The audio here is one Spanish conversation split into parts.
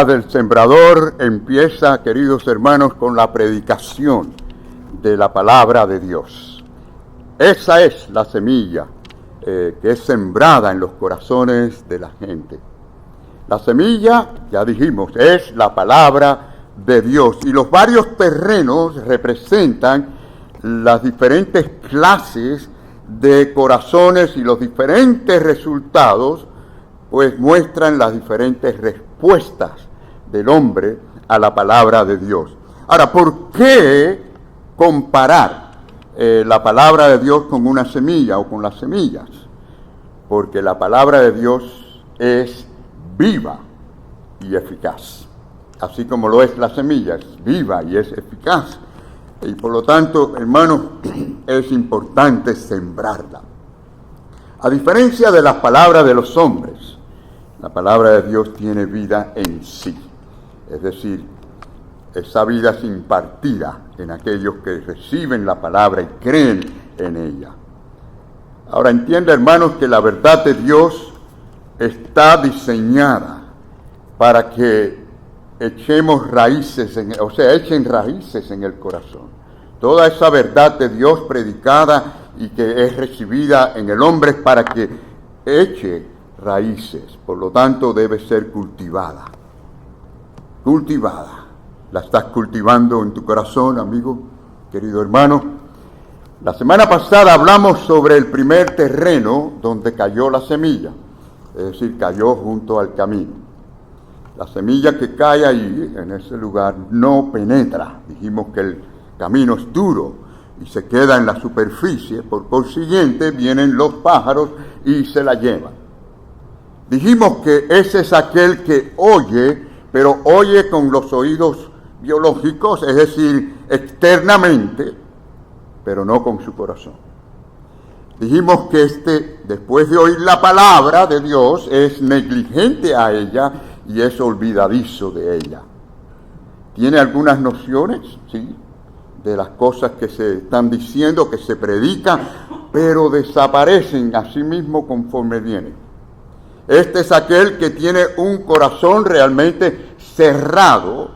Del sembrador empieza, queridos hermanos, con la predicación de la palabra de Dios. Esa es la semilla que es sembrada en los corazones de la gente. La semilla, ya dijimos, es la palabra de Dios, y los varios terrenos representan las diferentes clases de corazones, y los diferentes resultados pues muestran las diferentes respuestas del hombre a la palabra de Dios. Ahora, ¿por qué comparar la palabra de Dios con una semilla o con las semillas? Porque la palabra de Dios es viva y eficaz, así como lo es la semilla, es viva y es eficaz. Y por lo tanto, hermanos, es importante sembrarla. A diferencia de las palabras de los hombres, la palabra de Dios tiene vida en sí. Es decir, esa vida es impartida en aquellos que reciben la palabra y creen en ella. Ahora entienda, hermanos, que la verdad de Dios está diseñada para que echemos raíces, echen raíces en el corazón. Toda esa verdad de Dios predicada y que es recibida en el hombre es para que eche raíces. Por lo tanto, debe ser cultivada. Cultivada. ¿La estás cultivando en tu corazón, amigo, querido hermano? La semana pasada hablamos sobre el primer terreno donde cayó la semilla, es decir, cayó junto al camino. La semilla que cae ahí, en ese lugar, no penetra. Dijimos que el camino es duro y se queda en la superficie, por consiguiente vienen los pájaros y se la llevan. Dijimos que ese es aquel que oye, pero oye con los oídos biológicos, es decir, externamente, pero no con su corazón. Dijimos que después de oír la palabra de Dios, es negligente a ella y es olvidadizo de ella. Tiene algunas nociones, sí, de las cosas que se están diciendo, que se predican, pero desaparecen a sí mismo conforme vienen. Este es aquel que tiene un corazón realmente cerrado,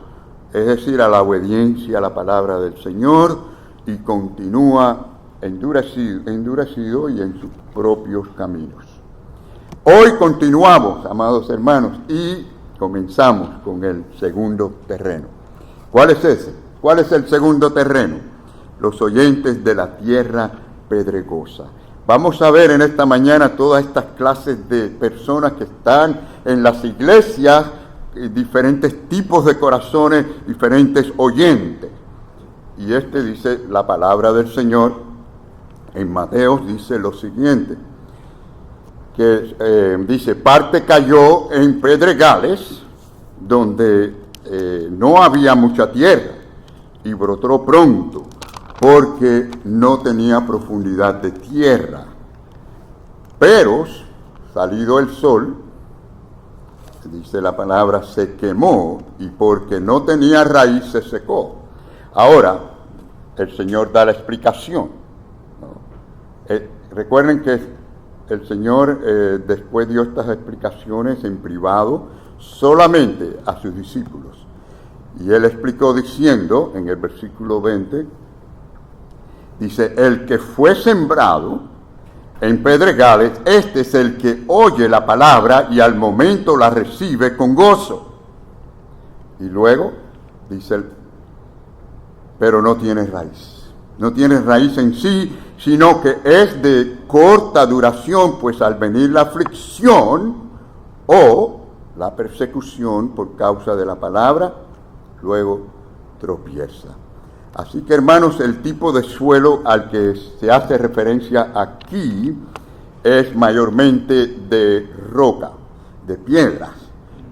es decir, a la obediencia a la palabra del Señor, y continúa endurecido y en sus propios caminos. Hoy continuamos, amados hermanos, y comenzamos con el segundo terreno. ¿Cuál es ese? ¿Cuál es el segundo terreno? Los oyentes de la tierra pedregosa. Vamos a ver en esta mañana todas estas clases de personas que están en las iglesias, diferentes tipos de corazones, diferentes oyentes. Y dice la palabra del Señor, en Mateo dice lo siguiente, que dice, parte cayó en pedregales, donde no había mucha tierra, y brotó pronto, porque no tenía profundidad de tierra. Pero, salido el sol, dice la palabra, se quemó, y porque no tenía raíz se secó. Ahora, el Señor da la explicación, ¿no? Recuerden que el Señor después dio estas explicaciones en privado solamente a sus discípulos. Y Él explicó diciendo, en el versículo 20, dice, el que fue sembrado en pedregales, este es el que oye la palabra y al momento la recibe con gozo. Y luego dice, pero no tiene raíz. No tiene raíz en sí, sino que es de corta duración, pues al venir la aflicción o la persecución por causa de la palabra, luego tropieza. Así que, hermanos, el tipo de suelo al que se hace referencia aquí es mayormente de roca, de piedras.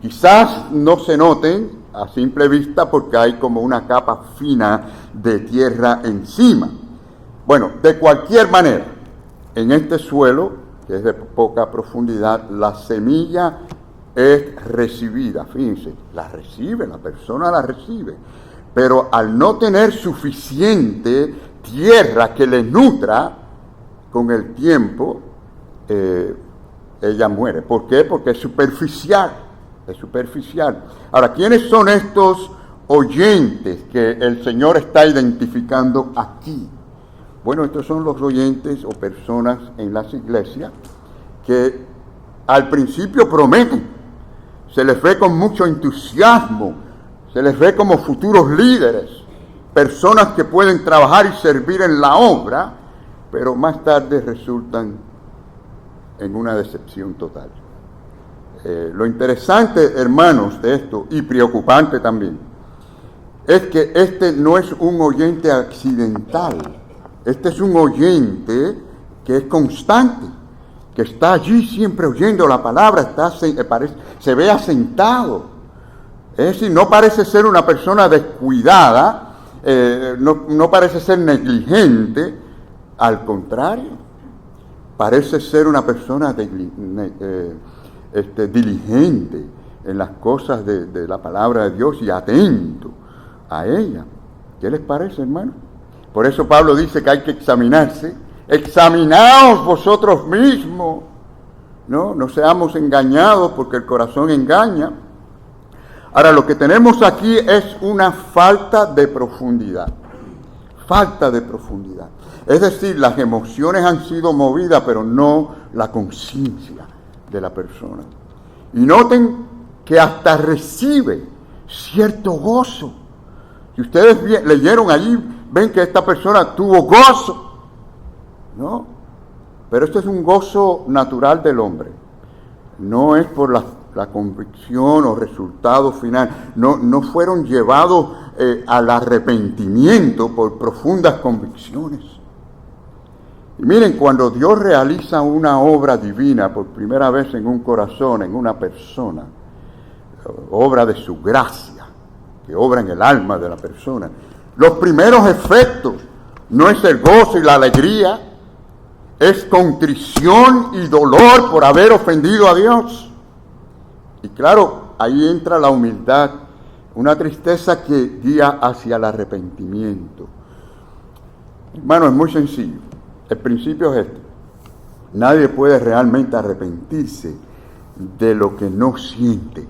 Quizás no se noten a simple vista porque hay como una capa fina de tierra encima. Bueno, de cualquier manera, en este suelo, que es de poca profundidad, la semilla es recibida. Fíjense, la persona la recibe. Pero al no tener suficiente tierra que le nutra, con el tiempo ella muere. ¿Por qué? Porque es superficial. es superficial. Ahora, ¿quiénes son estos oyentes que el Señor está identificando aquí? Bueno, estos son los oyentes o personas en las iglesias que al principio prometen, se les ve con mucho entusiasmo, se les ve como futuros líderes, personas que pueden trabajar y servir en la obra, pero más tarde resultan en una decepción total. Lo interesante, hermanos, de esto, y preocupante también, es que este no es un oyente accidental, este es un oyente que es constante, que está allí siempre oyendo la palabra, se ve asentado. Es decir, no parece ser una persona descuidada, no parece ser negligente, al contrario, parece ser una persona diligente en las cosas de la palabra de Dios y atento a ella. ¿Qué les parece, hermano? Por eso Pablo dice que hay que examinarse. Examinaos vosotros mismos, no seamos engañados, porque el corazón engaña. Ahora, lo que tenemos aquí es una falta de profundidad. Falta de profundidad. Es decir, las emociones han sido movidas, pero no la conciencia de la persona. Y noten que hasta recibe cierto gozo. Si ustedes leyeron allí, ven que esta persona tuvo gozo, ¿no? Pero esto es un gozo natural del hombre. No es por la convicción o resultado final. No fueron llevados al arrepentimiento por profundas convicciones. Y miren, cuando Dios realiza una obra divina por primera vez en un corazón, en una persona, obra de su gracia, que obra en el alma de la persona, los primeros efectos no es el gozo y la alegría, es contrición y dolor por haber ofendido a Dios. Y claro, ahí entra la humildad, una tristeza que guía hacia el arrepentimiento. Hermano, es muy sencillo. El principio es este. Nadie puede realmente arrepentirse de lo que no siente.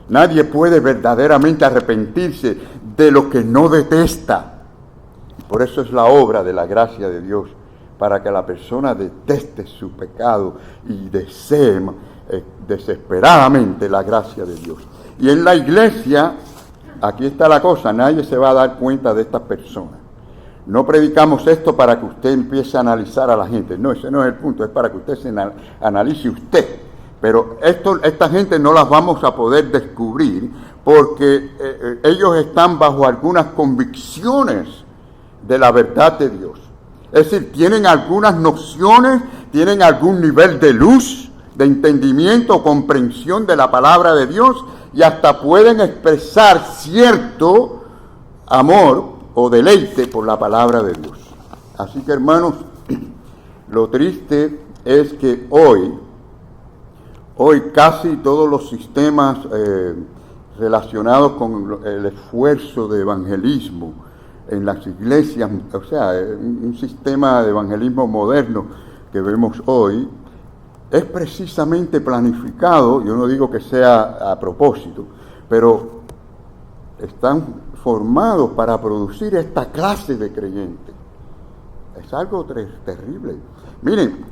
Nadie puede verdaderamente arrepentirse de lo que no detesta. Por eso es la obra de la gracia de Dios, para que la persona deteste su pecado y desee desesperadamente la gracia de Dios. Y en la iglesia, aquí está la cosa, nadie se va a dar cuenta de estas personas. No predicamos esto para que usted empiece a analizar a la gente. No, ese no es el punto, es para que usted se analice usted. Pero esta gente no las vamos a poder descubrir porque ellos están bajo algunas convicciones de la verdad de Dios. Es decir, tienen algunas nociones, tienen algún nivel de luz, de entendimiento o comprensión de la palabra de Dios y hasta pueden expresar cierto amor o deleite por la palabra de Dios. Así que, hermanos, lo triste es que hoy casi todos los sistemas relacionados con el esfuerzo de evangelismo en las iglesias, o sea, un sistema de evangelismo moderno que vemos hoy, es precisamente planificado, yo no digo que sea a propósito, pero están formados para producir esta clase de creyentes. Es algo terrible. Miren,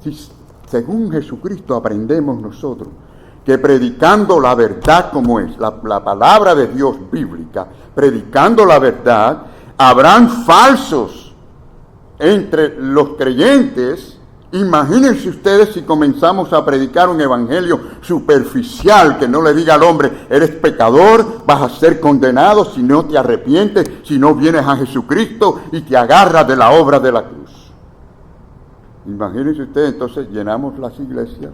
si según Jesucristo aprendemos nosotros que predicando la verdad como es, la palabra de Dios bíblica, predicando la verdad, habrán falsos entre los creyentes. Imagínense ustedes si comenzamos a predicar un evangelio superficial que no le diga al hombre, eres pecador, vas a ser condenado si no te arrepientes, si no vienes a Jesucristo y te agarras de la obra de la cruz. Imagínense ustedes, entonces llenamos las iglesias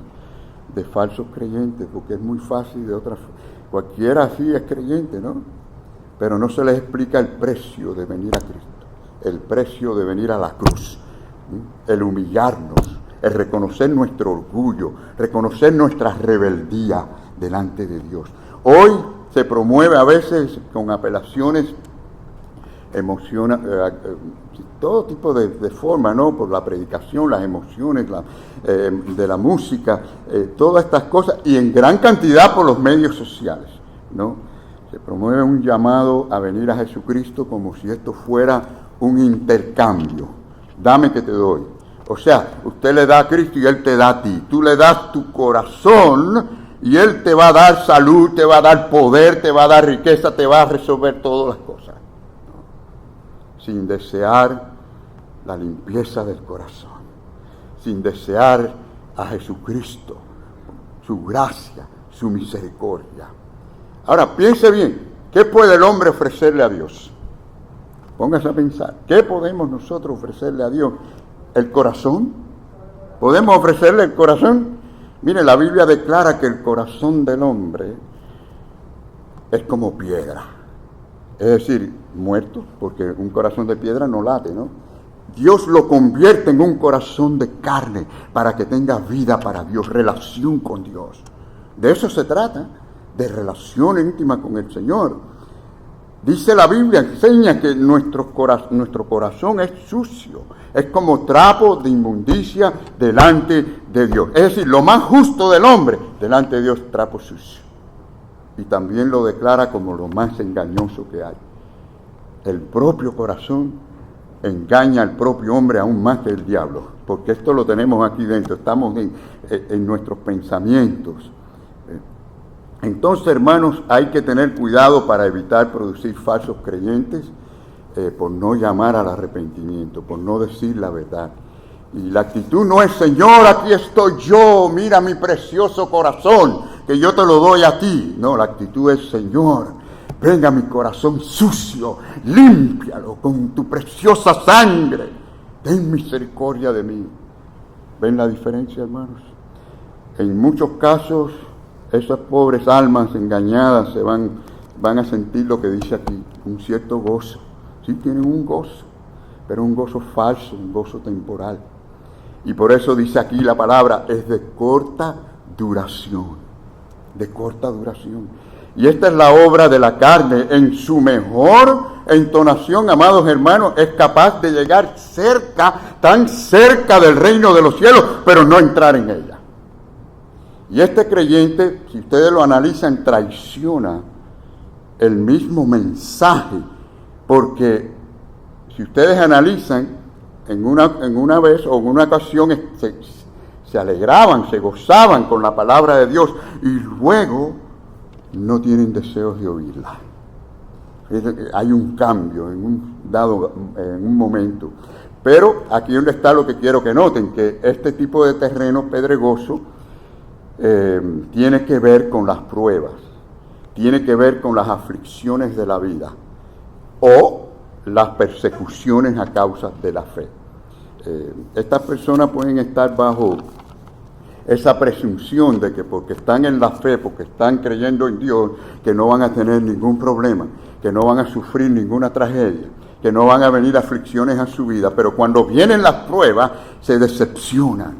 de falsos creyentes, porque es muy fácil de otra forma. Cualquiera así es creyente, ¿no? Pero no se les explica el precio de venir a Cristo, el precio de venir a la cruz, el humillarnos, el reconocer nuestro orgullo, reconocer nuestra rebeldía delante de Dios. Hoy se promueve a veces con apelaciones todo tipo de forma, ¿no? Por la predicación, las emociones de la música, todas estas cosas, y en gran cantidad por los medios sociales, ¿no? Se promueve un llamado a venir a Jesucristo como si esto fuera un intercambio. Dame que te doy. O sea, usted le da a Cristo y Él te da a ti. Tú le das tu corazón y Él te va a dar salud, te va a dar poder, te va a dar riqueza, te va a resolver todas las cosas. Sin desear la limpieza del corazón, sin desear a Jesucristo, su gracia, su misericordia. Ahora, piense bien, ¿qué puede el hombre ofrecerle a Dios? Póngase a pensar, ¿qué podemos nosotros ofrecerle a Dios? ¿El corazón? ¿Podemos ofrecerle el corazón? Mire, la Biblia declara que el corazón del hombre es como piedra. Es decir, muerto, porque un corazón de piedra no late, ¿no? Dios lo convierte en un corazón de carne para que tenga vida para Dios, relación con Dios. De eso se trata, de relación íntima con el Señor. Dice la Biblia, enseña que nuestro corazón es sucio, es como trapo de inmundicia delante de Dios. Es decir, lo más justo del hombre delante de Dios, trapo sucio. Y también lo declara como lo más engañoso que hay. El propio corazón engaña al propio hombre aún más que el diablo, porque esto lo tenemos aquí dentro, estamos en nuestros pensamientos. Entonces, hermanos, hay que tener cuidado para evitar producir falsos creyentes, por no llamar al arrepentimiento, por no decir la verdad. Y la actitud no es, Señor, aquí estoy yo, mira mi precioso corazón, que yo te lo doy a ti. No, la actitud es, Señor, venga mi corazón sucio, límpialo con tu preciosa sangre, ten misericordia de mí. ¿Ven la diferencia, hermanos? En muchos casos, esas pobres almas engañadas se van a sentir lo que dice aquí, un cierto gozo. Sí, tienen un gozo, pero un gozo falso, un gozo temporal. Y por eso dice aquí la palabra, es de corta duración, de corta duración. Y esta es la obra de la carne, en su mejor entonación, amados hermanos, es capaz de llegar cerca, tan cerca del reino de los cielos, pero no entrar en ella. Y este creyente, si ustedes lo analizan, traiciona el mismo mensaje, porque si ustedes analizan, en una vez o en una ocasión se alegraban, se gozaban con la palabra de Dios y luego no tienen deseos de oírla. Hay un cambio en un momento. Pero aquí donde está lo que quiero que noten, que este tipo de terreno pedregoso tiene que ver con las pruebas, tiene que ver con las aflicciones de la vida o las persecuciones a causa de la fe. Estas personas pueden estar bajo esa presunción de que porque están en la fe, porque están creyendo en Dios, que no van a tener ningún problema, que no van a sufrir ninguna tragedia, que no van a venir aflicciones a su vida, pero cuando vienen las pruebas se decepcionan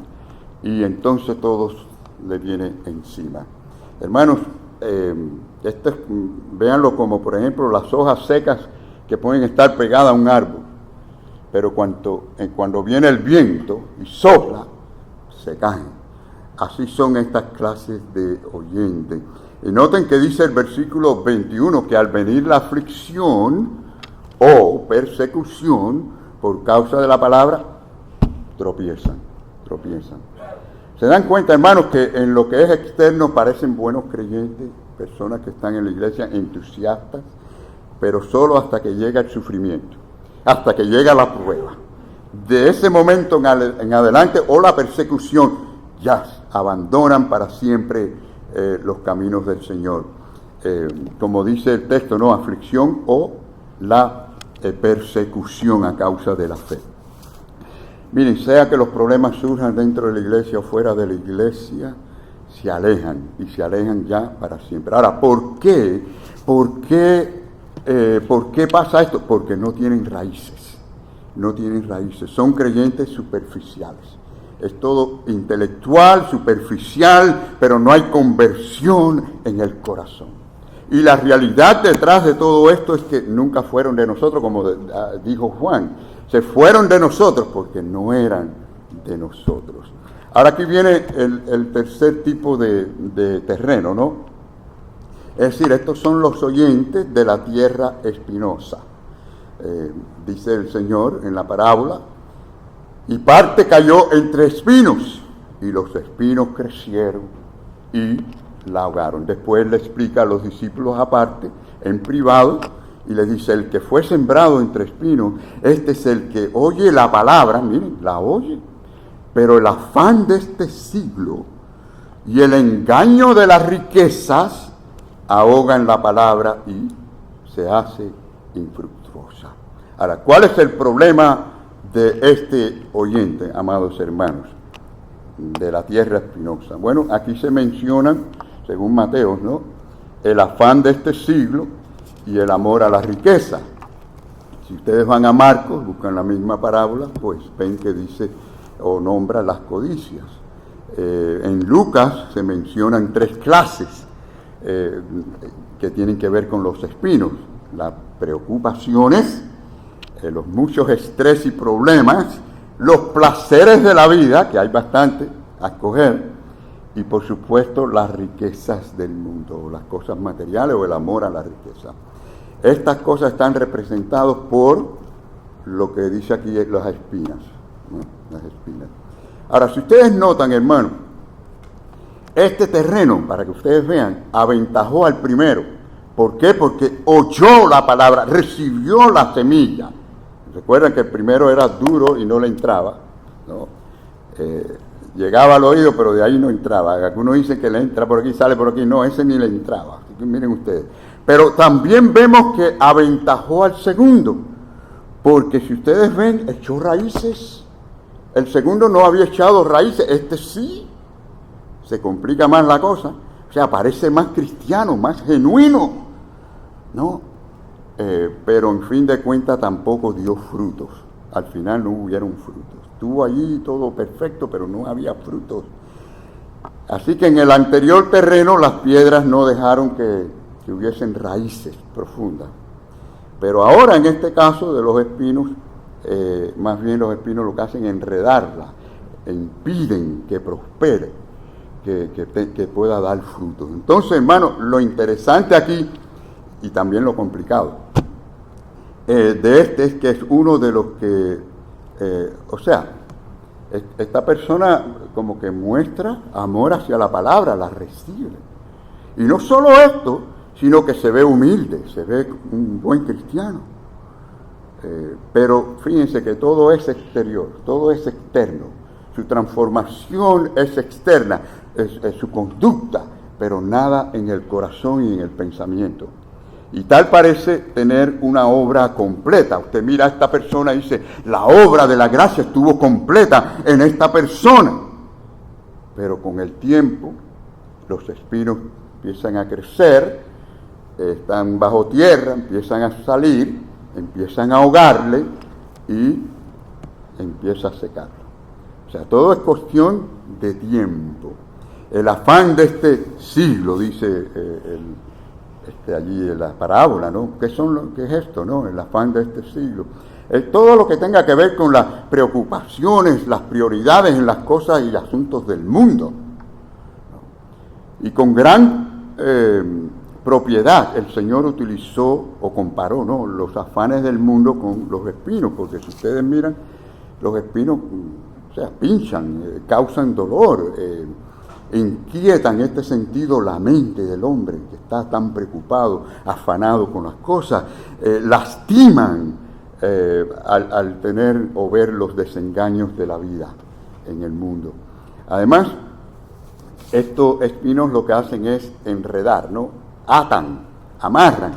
y entonces todos le viene encima. Hermanos, véanlo como por ejemplo las hojas secas que pueden estar pegadas a un árbol, pero cuando viene el viento y sopla, se caen. Así son estas clases de oyentes. Y noten que dice el versículo 21 que al venir la aflicción o persecución por causa de la palabra, tropiezan. ¿Se dan cuenta, hermanos, que en lo que es externo parecen buenos creyentes, personas que están en la iglesia entusiastas, pero solo hasta que llega el sufrimiento, hasta que llega la prueba? De ese momento en adelante, o la persecución, ya abandonan para siempre los caminos del Señor. Como dice el texto, ¿no? Aflicción o la persecución a causa de la fe. Miren, sea que los problemas surjan dentro de la iglesia o fuera de la iglesia, se alejan y se alejan ya para siempre. Ahora, ¿por qué? ¿Por qué pasa esto? Porque no tienen raíces. No tienen raíces. Son creyentes superficiales. Es todo intelectual, superficial, pero no hay conversión en el corazón. Y la realidad detrás de todo esto es que nunca fueron de nosotros, como dijo Juan, Se fueron de nosotros porque no eran de nosotros. Ahora aquí viene el tercer tipo de terreno, ¿no? Es decir, estos son los oyentes de la tierra espinosa. Dice el Señor en la parábola, y parte cayó entre espinos, y los espinos crecieron y la ahogaron. Después le explica a los discípulos aparte, en privado, y les dice, el que fue sembrado entre espinos, este es el que oye la palabra, miren, la oye, pero el afán de este siglo y el engaño de las riquezas ahogan la palabra y se hace infructuosa. Ahora, ¿cuál es el problema de este oyente, amados hermanos, de la tierra espinosa? Bueno, aquí se mencionan, según Mateo, ¿no?, el afán de este siglo y el amor a la riqueza. Si ustedes van a Marcos, buscan la misma parábola, pues ven que dice o nombra las codicias. En Lucas se mencionan 3 clases que tienen que ver con los espinos: las preocupaciones, los muchos estrés y problemas, los placeres de la vida, que hay bastante a escoger, y por supuesto las riquezas del mundo, las cosas materiales o el amor a la riqueza. Estas cosas están representadas por lo que dice aquí las espinas, ¿no? Las espinas. Ahora, si ustedes notan, hermano, este terreno, para que ustedes vean, aventajó al primero. ¿Por qué? Porque oyó la palabra, recibió la semilla. Recuerdan que el primero era duro y no le entraba, ¿no? Llegaba al oído, pero de ahí no entraba. Algunos dicen que le entra por aquí, sale por aquí. No, ese ni le entraba. Así que miren ustedes. Pero también vemos que aventajó al segundo, porque si ustedes ven, echó raíces. El segundo no había echado raíces, este sí. Se complica más la cosa. O sea, parece más cristiano, más genuino, ¿no? Pero en fin de cuentas tampoco dio frutos. Al final no hubieron frutos. Estuvo allí todo perfecto, pero no había frutos. Así que en el anterior terreno las piedras no dejaron que hubiesen raíces profundas. Pero ahora en este caso de los espinos, más bien los espinos lo que hacen es enredarla, impiden que prospere, que pueda dar frutos. Entonces, hermano, lo interesante aquí, y también lo complicado, de este es que es uno de los que, esta persona como que muestra amor hacia la palabra, la recibe. Y no solo esto, sino que se ve humilde, se ve un buen cristiano. Pero fíjense que todo es exterior, todo es externo. Su transformación es externa, es su conducta, pero nada en el corazón y en el pensamiento. Y tal parece tener una obra completa. Usted mira a esta persona y dice, la obra de la gracia estuvo completa en esta persona. Pero con el tiempo, los espinos empiezan a crecer, están bajo tierra, empiezan a salir, empiezan a ahogarle y empieza a secarlo. O sea, todo es cuestión de tiempo. El afán de este siglo, dice allí en la parábola, ¿no? ¿Qué es esto, no? El afán de este siglo. Todo lo que tenga que ver con las preocupaciones, las prioridades en las cosas y asuntos del mundo. Y con gran propiedad el Señor utilizó o comparó, ¿no?, los afanes del mundo con los espinos, porque si ustedes miran, los espinos, pinchan, causan dolor, inquietan en este sentido la mente del hombre que está tan preocupado, afanado con las cosas, lastiman al tener o ver los desengaños de la vida en el mundo. Además, estos espinos lo que hacen es enredar, ¿no? Atan, amarran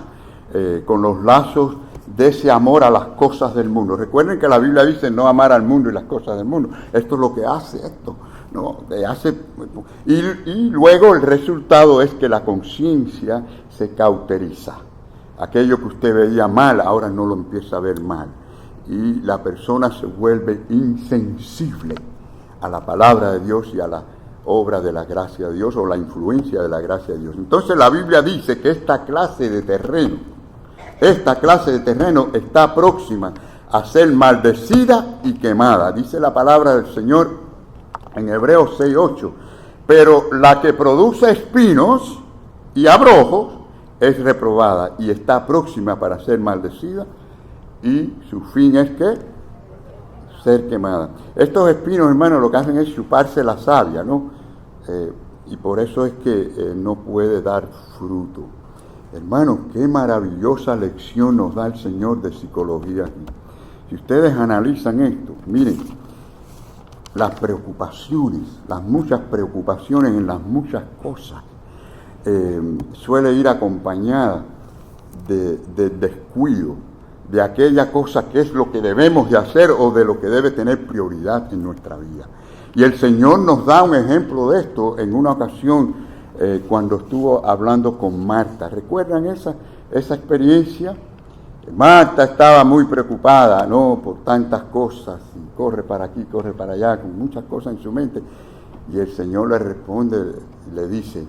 con los lazos de ese amor a las cosas del mundo. Recuerden que la Biblia dice no amar al mundo y las cosas del mundo. Esto es lo que hace esto, ¿no? Y luego el resultado es que la conciencia se cauteriza. Aquello que usted veía mal, ahora no lo empieza a ver mal. Y la persona se vuelve insensible a la palabra de Dios y a la obra de la gracia de Dios o la influencia de la gracia de Dios. Entonces la Biblia dice que esta clase de terreno está próxima a ser maldecida y quemada. Dice la palabra del Señor en Hebreos 6:8. Pero la que produce espinos y abrojos es reprobada y está próxima para ser maldecida, y su fin es que ser quemada. Estos espinos, hermanos, lo que hacen es chuparse la savia, ¿no? Y por eso es que no puede dar fruto. Hermanos, qué maravillosa lección nos da el Señor de psicología aquí. Si ustedes analizan esto, miren, las preocupaciones, las muchas preocupaciones en las muchas cosas, suele ir acompañada de descuido, de aquella cosa que es lo que debemos de hacer o de lo que debe tener prioridad en nuestra vida. Y el Señor nos da un ejemplo de esto en una ocasión cuando estuvo hablando con Marta. ¿Recuerdan esa experiencia? Marta estaba muy preocupada, ¿no?, por tantas cosas, y corre para aquí, corre para allá, con muchas cosas en su mente. Y el Señor le responde y le dice: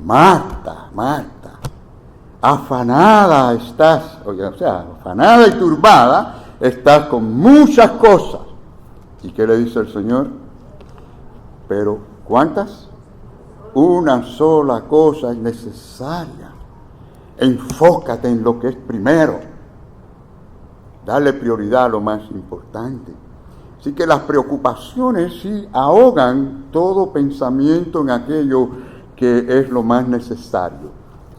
Marta, Marta, afanada estás, o sea, afanada y turbada estás con muchas cosas. ¿Y qué le dice el Señor? Pero, ¿cuántas? Una sola cosa es necesaria. Enfócate en lo que es primero. Dale prioridad a lo más importante. Así que las preocupaciones sí ahogan todo pensamiento en aquello que es lo más necesario.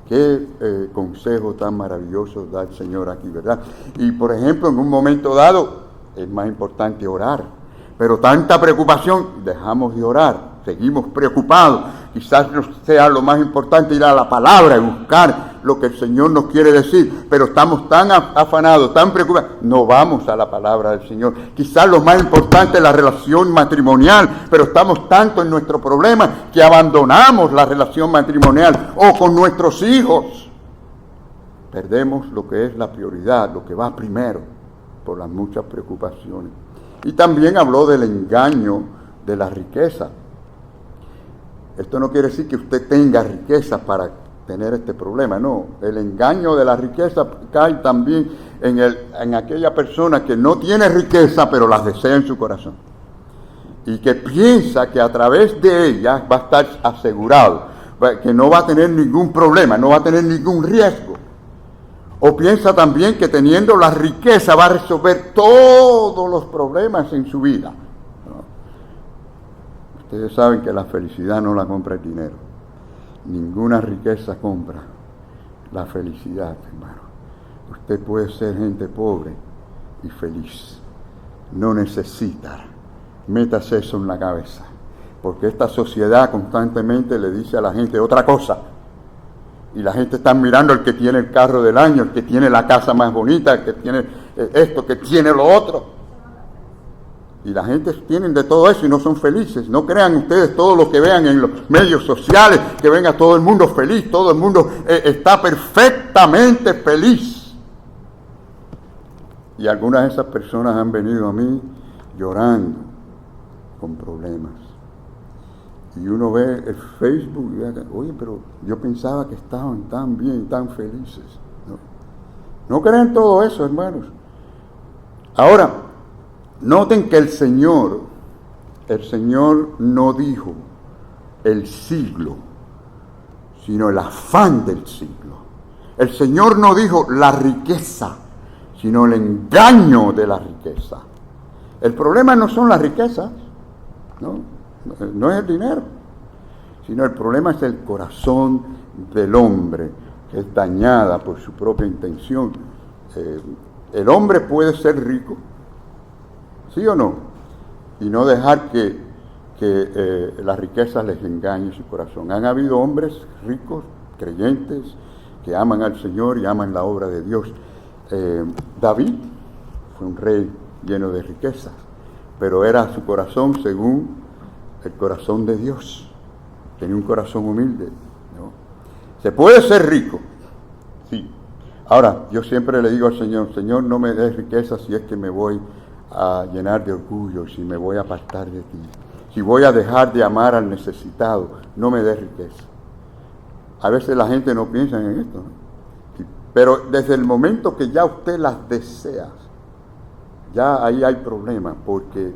Qué consejo tan maravilloso da el Señor aquí, ¿verdad? Y por ejemplo, en un momento dado es más importante orar. Pero tanta preocupación, dejamos de orar, seguimos preocupados. Quizás no sea lo más importante ir a la palabra y buscar lo que el Señor nos quiere decir, pero estamos tan afanados, tan preocupados, no vamos a la palabra del Señor. Quizás lo más importante es la relación matrimonial, pero estamos tanto en nuestro problema que abandonamos la relación matrimonial, o con nuestros hijos. Perdemos lo que es la prioridad, lo que va primero, por las muchas preocupaciones. Y también habló del engaño de la riqueza. Esto no quiere decir que usted tenga riqueza para tener este problema, no. El engaño de la riqueza cae también en aquella persona que no tiene riqueza, pero las desea en su corazón. Y que piensa que a través de ellas va a estar asegurado, que no va a tener ningún problema, no va a tener ningún riesgo. O piensa también que teniendo la riqueza va a resolver todos los problemas en su vida. ¿No? Ustedes saben que la felicidad no la compra el dinero. Ninguna riqueza compra la felicidad, hermano. Usted puede ser gente pobre y feliz. No necesita. Métase eso en la cabeza. Porque esta sociedad constantemente le dice a la gente otra cosa. Y la gente está mirando el que tiene el carro del año, el que tiene la casa más bonita, el que tiene esto, que tiene lo otro. Y la gente tienen de todo eso y no son felices. No crean ustedes todo lo que vean en los medios sociales, que ven a todo el mundo feliz, todo el mundo está perfectamente feliz. Y algunas de esas personas han venido a mí llorando con problemas. Y uno ve el Facebook y dice: oye, pero yo pensaba que estaban tan bien, tan felices. No crean todo eso, hermanos. Ahora, noten que el Señor no dijo el siglo, sino el afán del siglo. El Señor no dijo la riqueza, sino el engaño de la riqueza. El problema no son las riquezas, no es el dinero, sino el problema es el corazón del hombre, que es dañada por su propia intención. El hombre puede ser rico, ¿sí o no? Y no dejar que las riquezas les engañen su corazón. Han habido hombres ricos, creyentes, que aman al Señor y aman la obra de Dios. David fue un rey lleno de riquezas, pero era su corazón según el corazón de Dios. Tenía un corazón humilde, ¿no? Se puede ser rico, sí. Ahora, yo siempre le digo al Señor: Señor, no me des riqueza si es que me voy a llenar de orgullo, si me voy a apartar de ti, si voy a dejar de amar al necesitado, no me des riqueza. A veces la gente no piensa en esto, ¿no? Pero desde el momento que ya usted las desea, ya ahí hay problema, porque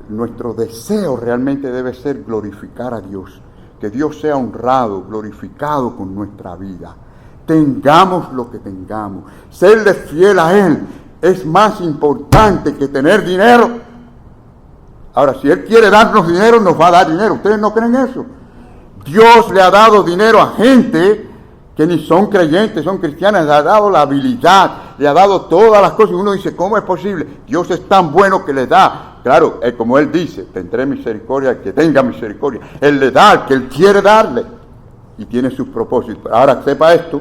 nuestro deseo realmente debe ser glorificar a Dios, que Dios sea honrado, glorificado con nuestra vida. Tengamos lo que tengamos, serle fiel a Él es más importante que tener dinero. Ahora, si Él quiere darnos dinero, nos va a dar dinero. ¿Ustedes no creen eso? Dios le ha dado dinero a gente que ni son creyentes, son cristianas, le ha dado la habilidad, le ha dado todas las cosas. Y uno dice, ¿cómo es posible? Dios es tan bueno que le da. Claro, como Él dice, tendré misericordia al que tenga misericordia. Él le da al que Él quiere darle. Y tiene sus propósitos. Ahora, sepa esto,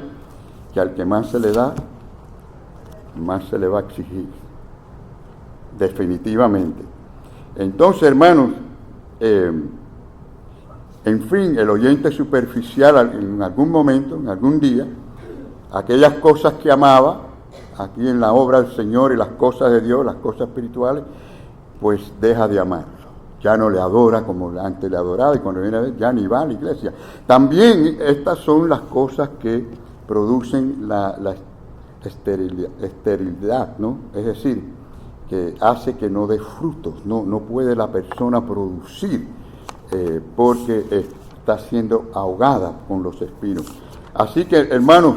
que al que más se le da, más se le va a exigir. Definitivamente. Entonces, hermanos, en fin, el oyente superficial en algún momento, en algún día, aquellas cosas que amaba, aquí en la obra del Señor y las cosas de Dios, las cosas espirituales, pues deja de amarlo. Ya no le adora como antes le adoraba, y cuando viene a ver, ya ni va a la iglesia. También estas son las cosas que producen la esterilidad, ¿no? Es decir, que hace que no dé frutos, no puede la persona producir, porque está siendo ahogada con los espinos. Así que, hermanos,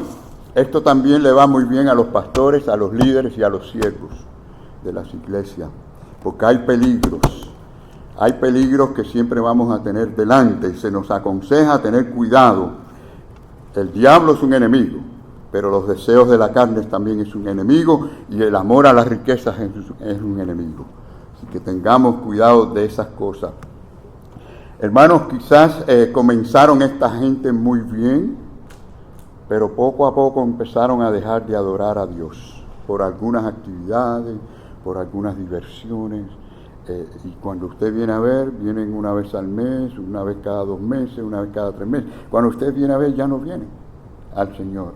esto también le va muy bien a los pastores, a los líderes y a los siervos de las iglesias, porque hay peligros que siempre vamos a tener delante, y se nos aconseja tener cuidado. El diablo es un enemigo, pero los deseos de la carne también es un enemigo, y el amor a las riquezas es un enemigo. Así que tengamos cuidado de esas cosas. Hermanos, quizás comenzaron esta gente muy bien, pero poco a poco empezaron a dejar de adorar a Dios por algunas actividades, por algunas diversiones. Y cuando usted viene a ver, vienen una vez al mes, una vez cada 2 meses, una vez cada 3 meses. Cuando usted viene a ver, ya no viene al Señor.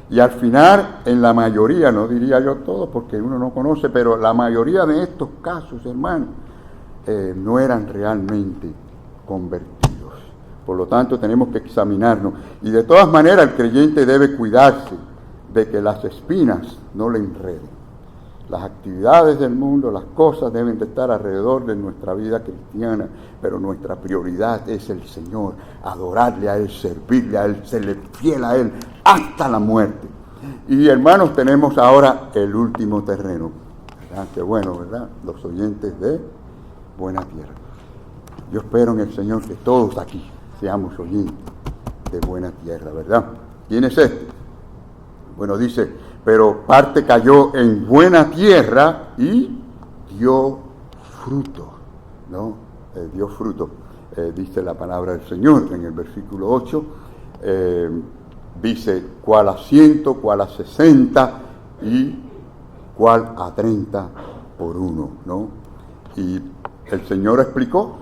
Y al final, en la mayoría, no diría yo todos, porque uno no conoce, pero la mayoría de estos casos, hermanos, no eran realmente convertidos. Por lo tanto, tenemos que examinarnos. Y de todas maneras, el creyente debe cuidarse de que las espinas no le enreden. Las actividades del mundo, las cosas deben de estar alrededor de nuestra vida cristiana, pero nuestra prioridad es el Señor, adorarle a Él, servirle a Él, serle fiel a Él hasta la muerte. Y hermanos, tenemos ahora el último terreno, ¿verdad? Qué bueno, ¿verdad? Los oyentes de Buena Tierra. Yo espero en el Señor que todos aquí seamos oyentes de Buena Tierra, ¿verdad? ¿Quién es este? Bueno, dice, pero parte cayó en buena tierra y dio fruto, ¿no? Dio fruto, dice la palabra del Señor en el versículo 8, dice, cuál a 100, cuál a 60 y cuál a 30 por uno, ¿no? Y el Señor explicó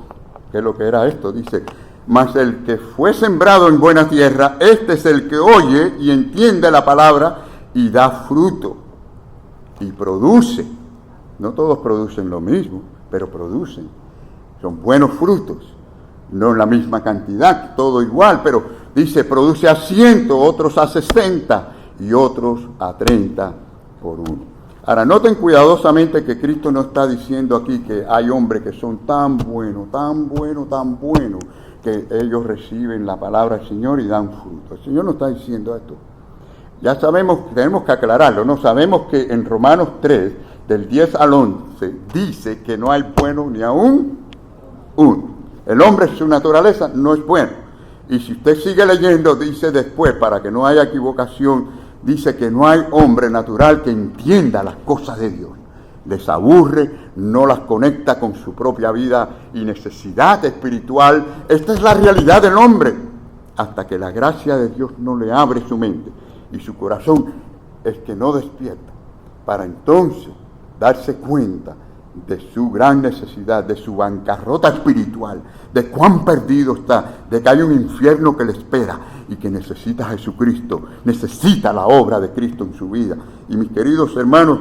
qué es lo que era esto, dice, mas el que fue sembrado en buena tierra, este es el que oye y entiende la palabra y da fruto y produce. No todos producen lo mismo, pero producen. Son buenos frutos, no en la misma cantidad, todo igual, pero dice, produce a 100, otros a 60 y otros a 30 por uno. Ahora, noten cuidadosamente que Cristo no está diciendo aquí que hay hombres que son tan buenos, que ellos reciben la palabra del Señor y dan fruto. El Señor no está diciendo esto. Ya sabemos, tenemos que aclararlo, ¿no? Sabemos que en Romanos 3, del 10 al 11, dice que no hay bueno ni aún uno. El hombre, su naturaleza, no es bueno. Y si usted sigue leyendo, dice después, para que no haya equivocación, dice que no hay hombre natural que entienda las cosas de Dios. Les aburre, no las conecta con su propia vida y necesidad espiritual. Esta es la realidad del hombre, hasta que la gracia de Dios no le abre su mente y su corazón, es que no despierta, para entonces darse cuenta de su gran necesidad, de su bancarrota espiritual, de cuán perdido está, de que hay un infierno que le espera y que necesita a Jesucristo, necesita la obra de Cristo en su vida. Y mis queridos hermanos,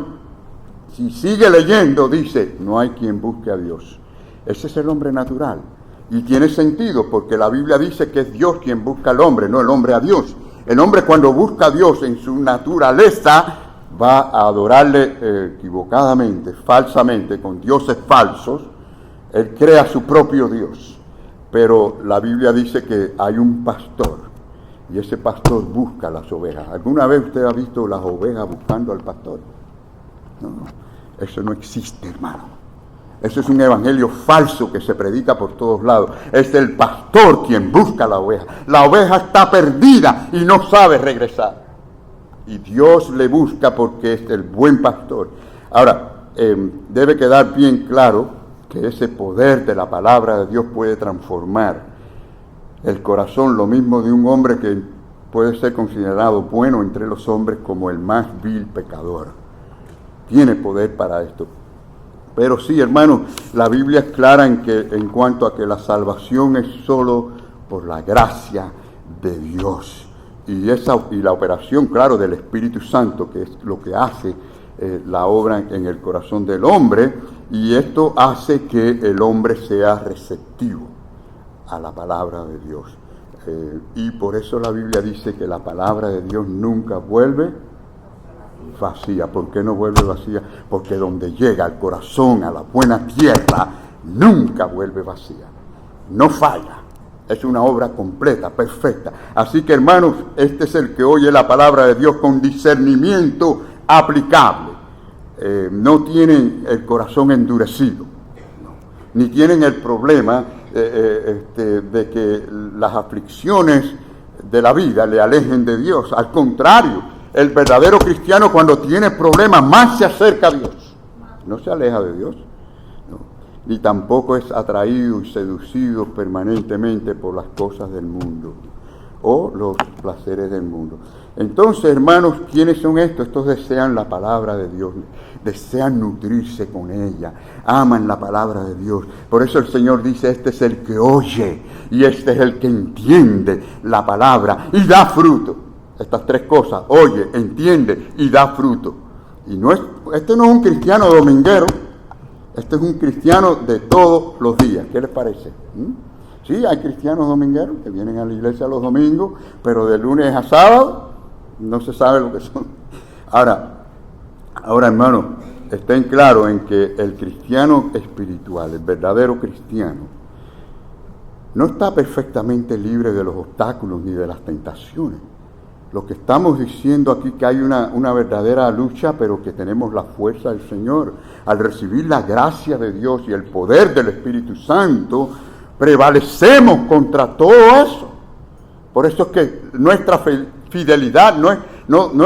si sigue leyendo, dice, no hay quien busque a Dios. Ese es el hombre natural. Y tiene sentido, porque la Biblia dice que es Dios quien busca al hombre, no el hombre a Dios. El hombre, cuando busca a Dios en su naturaleza, va a adorarle equivocadamente, falsamente, con dioses falsos, él crea su propio Dios. Pero la Biblia dice que hay un pastor, y ese pastor busca las ovejas. ¿Alguna vez usted ha visto las ovejas buscando al pastor? No, eso no existe, hermano. Eso es un evangelio falso que se predica por todos lados. Es el pastor quien busca a la oveja. La oveja está perdida y no sabe regresar. Y Dios le busca porque es el buen pastor. Ahora, debe quedar bien claro que ese poder de la palabra de Dios puede transformar el corazón, lo mismo de un hombre que puede ser considerado bueno entre los hombres como el más vil pecador. Tiene poder para esto. Pero sí, hermanos, la Biblia es clara en cuanto a que la salvación es solo por la gracia de Dios. Y la operación, claro, del Espíritu Santo, que es lo que hace la obra en el corazón del hombre, y esto hace que el hombre sea receptivo a la palabra de Dios. Y por eso la Biblia dice que la palabra de Dios nunca vuelve vacía. ¿Por qué no vuelve vacía? Porque donde llega al corazón, a la buena tierra, nunca vuelve vacía. No falla. Es una obra completa, perfecta. Así que, hermanos, este es el que oye la palabra de Dios con discernimiento aplicable. No tienen el corazón endurecido, no. Ni tienen el problema de que las aflicciones de la vida le alejen de Dios. Al contrario, el verdadero cristiano, cuando tiene problemas, más se acerca a Dios. No se aleja de Dios, no. Ni tampoco es atraído y seducido permanentemente por las cosas del mundo o los placeres del mundo. Entonces, hermanos, ¿quiénes son estos? Estos desean la palabra de Dios, desean nutrirse con ella, aman la palabra de Dios. Por eso el Señor dice, este es el que oye y este es el que entiende la palabra y da fruto. Estas tres cosas, oye, entiende y da fruto. Y este no es un cristiano dominguero, este es un cristiano de todos los días. ¿Qué les parece? Sí, hay cristianos domingueros que vienen a la iglesia los domingos, pero de lunes a sábado no se sabe lo que son. Ahora, hermano, estén claros en que el cristiano espiritual, el verdadero cristiano, no está perfectamente libre de los obstáculos ni de las tentaciones. Lo que estamos diciendo aquí que hay una verdadera lucha, pero que tenemos la fuerza del Señor. Al recibir la gracia de Dios y el poder del Espíritu Santo, prevalecemos contra todo eso. Por eso es que nuestra fidelidad no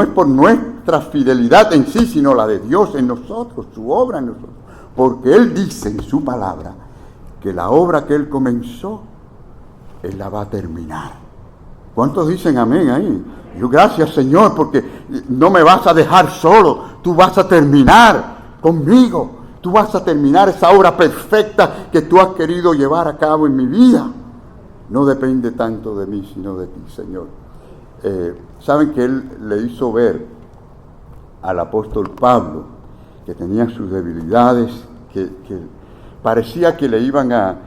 es por nuestra fidelidad en sí, sino la de Dios en nosotros, su obra en nosotros. Porque Él dice en su palabra que la obra que Él comenzó, Él la va a terminar. ¿Cuántos dicen amén ahí? Yo, gracias, Señor, porque no me vas a dejar solo. Tú vas a terminar conmigo. Tú vas a terminar esa obra perfecta que tú has querido llevar a cabo en mi vida. No depende tanto de mí, sino de ti, Señor. Saben que Él le hizo ver al apóstol Pablo que tenía sus debilidades, que parecía que le iban a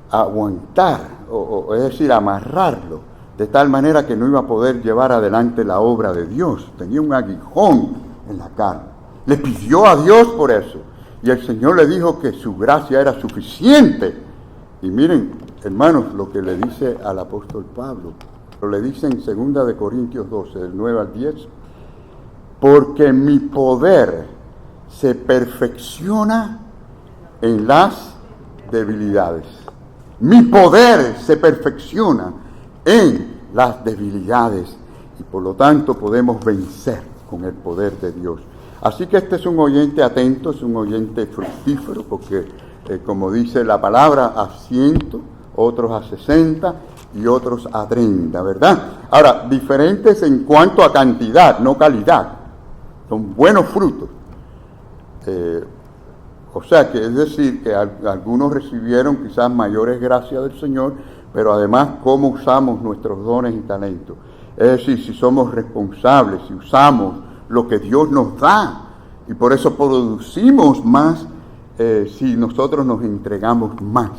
aguantar, es decir, amarrarlo, de tal manera que no iba a poder llevar adelante la obra de Dios. Tenía un aguijón en la carne. Le pidió a Dios por eso. Y el Señor le dijo que su gracia era suficiente. Y miren, hermanos, lo que le dice al apóstol Pablo. Lo le dice en 2 de Corintios 12, del 9 al 10. Porque mi poder se perfecciona en las debilidades. Mi poder se perfecciona en las debilidades. Y por lo tanto podemos vencer con el poder de Dios. Así que este es un oyente atento, es un oyente fructífero, porque como dice la palabra, a 100, otros a 60 y otros a 30, ¿verdad? Ahora, diferentes en cuanto a cantidad, no calidad. Son buenos frutos. O sea, que es decir, que algunos recibieron quizás mayores gracias del Señor, pero además cómo usamos nuestros dones y talentos. Es decir, si somos responsables, si usamos lo que Dios nos da, y por eso producimos más si nosotros nos entregamos más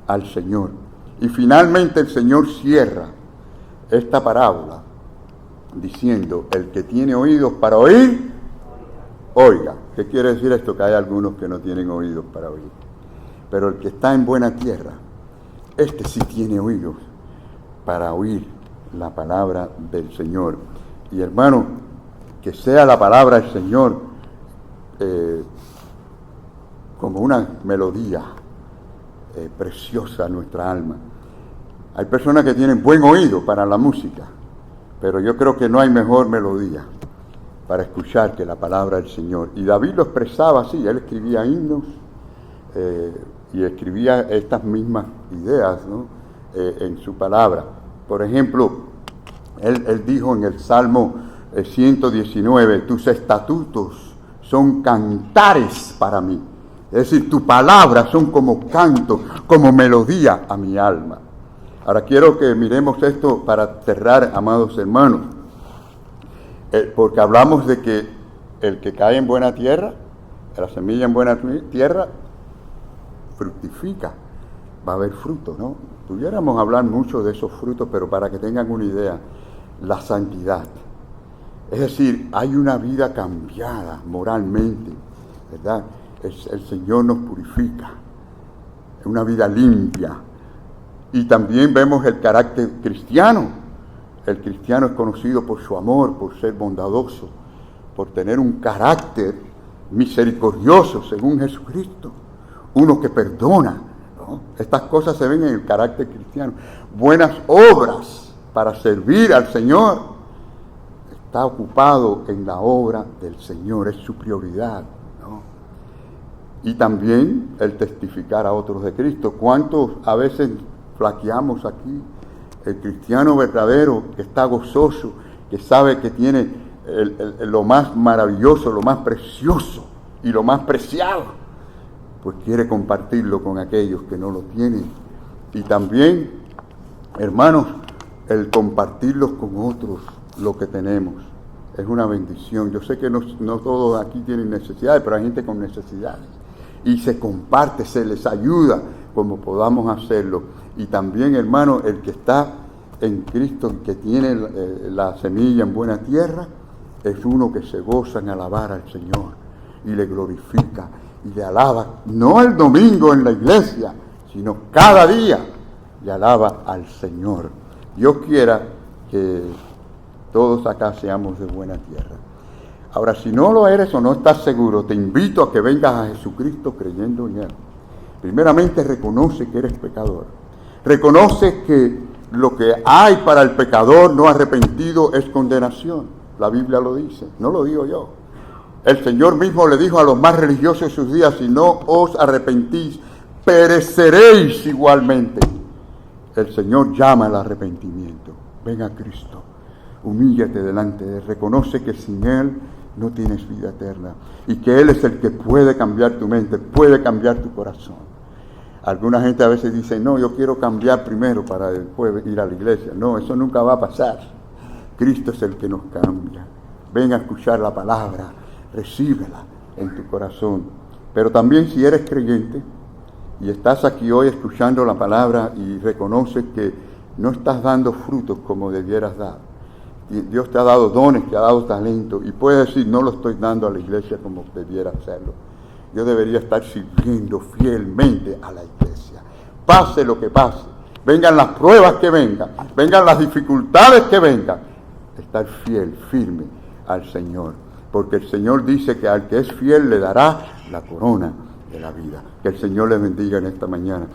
al Señor. Y finalmente el Señor cierra esta parábola diciendo, el que tiene oídos para oír, oiga. ¿Qué quiere decir esto? Que hay algunos que no tienen oídos para oír. Pero el que está en buena tierra, este sí tiene oídos para oír la palabra del Señor. Y hermano, que sea la palabra del Señor como una melodía preciosa a nuestra alma. Hay personas que tienen buen oído para la música, pero yo creo que no hay mejor melodía para escuchar que la palabra del Señor. Y David lo expresaba así, él escribía himnos y escribía estas mismas ideas, ¿no? En su palabra. Por ejemplo, él dijo en el Salmo 119, tus estatutos son cantares para mí. Es decir, tu palabra son como canto, como melodía a mi alma. Ahora quiero que miremos esto para cerrar, amados hermanos, porque hablamos de que el que cae en buena tierra, la semilla en buena tierra, fructifica, va a haber fruto, ¿no? Pudiéramos hablar mucho de esos frutos, pero para que tengan una idea, la santidad. Es decir, hay una vida cambiada moralmente, ¿verdad? El Señor nos purifica, es una vida limpia. Y también vemos el carácter cristiano. El cristiano es conocido por su amor, por ser bondadoso, por tener un carácter misericordioso según Jesucristo. Uno que perdona, ¿no? Estas cosas se ven en el carácter cristiano. Buenas obras para servir al Señor. Está ocupado en la obra del Señor, es su prioridad, ¿no? Y también el testificar a otros de Cristo. ¿Cuántos a veces flaqueamos aquí? El cristiano verdadero que está gozoso, que sabe que tiene lo más maravilloso, lo más precioso y lo más preciado, pues quiere compartirlo con aquellos que no lo tienen. Y también, hermanos, el compartirlos con otros lo que tenemos es una bendición. Yo sé que no todos aquí tienen necesidades, pero hay gente con necesidades. Y se comparte, se les ayuda como podamos hacerlo. Y también, hermano, el que está en Cristo, que tiene la semilla en buena tierra, es uno que se goza en alabar al Señor y le glorifica y le alaba, no el domingo en la iglesia, sino cada día le alaba al Señor. Dios quiera que todos acá seamos de buena tierra. Ahora, si no lo eres o no estás seguro, te invito a que vengas a Jesucristo creyendo en Él. Primeramente, reconoce que eres pecador. Reconoce que lo que hay para el pecador no arrepentido es condenación. La Biblia lo dice, no lo digo yo. El Señor mismo le dijo a los más religiosos de sus días, si no os arrepentís, pereceréis igualmente. El Señor llama al arrepentimiento. Ven a Cristo, humíllate delante de Él, reconoce que sin Él no tienes vida eterna y que Él es el que puede cambiar tu mente, puede cambiar tu corazón. Alguna gente a veces dice, no, yo quiero cambiar primero para después ir a la iglesia. No, eso nunca va a pasar. Cristo es el que nos cambia. Ven a escuchar la palabra, recíbela en tu corazón. Pero también si eres creyente y estás aquí hoy escuchando la palabra y reconoces que no estás dando frutos como debieras dar. Dios te ha dado dones, te ha dado talento y puedes decir, no lo estoy dando a la iglesia como debiera hacerlo. Yo debería estar sirviendo fielmente a la iglesia. Pase lo que pase, vengan las pruebas que vengan las dificultades que vengan, estar fiel, firme al Señor. Porque el Señor dice que al que es fiel le dará la corona de la vida. Que el Señor le bendiga en esta mañana.